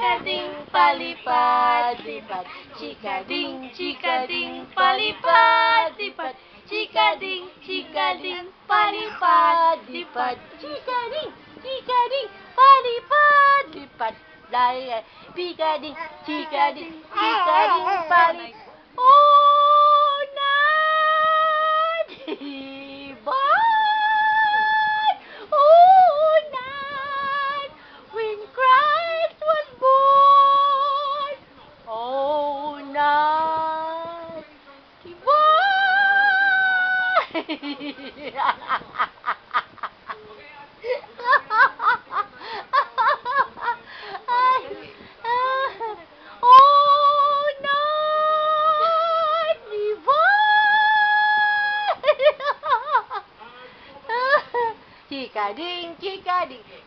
chikading, palipad-lipad. Chikading, palipad-lipad. Chikading, palipad-lipad. Chikading, palipad-lipad. Chikading, palipad. Oh, nalibad! Oh, night when Christ was born. Oh, night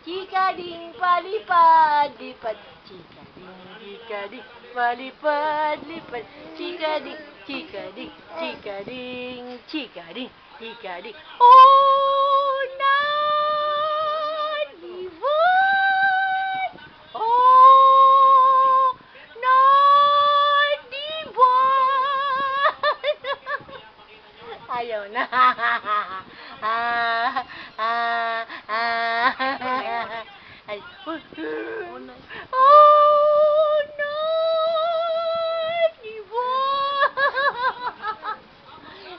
Chikading, palipad-lipad. Chikading, palipad-lipad. Chikading. Oh, nalibad! Oh, nalibad! Ayaw na. Ay. Oh, nalibad!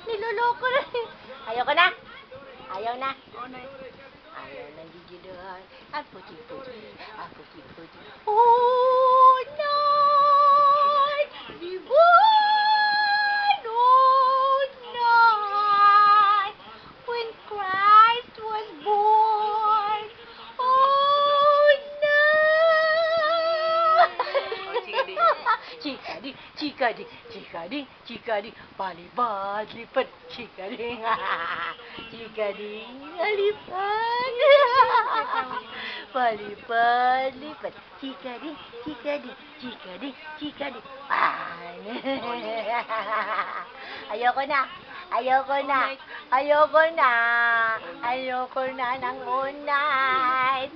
Niloloko na. Ayaw na. Ayaw na gigiduhan. Ang puti-puti. Oh, nalibad! Oh, night when Christ was born. Oh, night! Chikading, palipad-lipad. Chikading, palipad-lipad. Chikading. Ayoko na ng unay.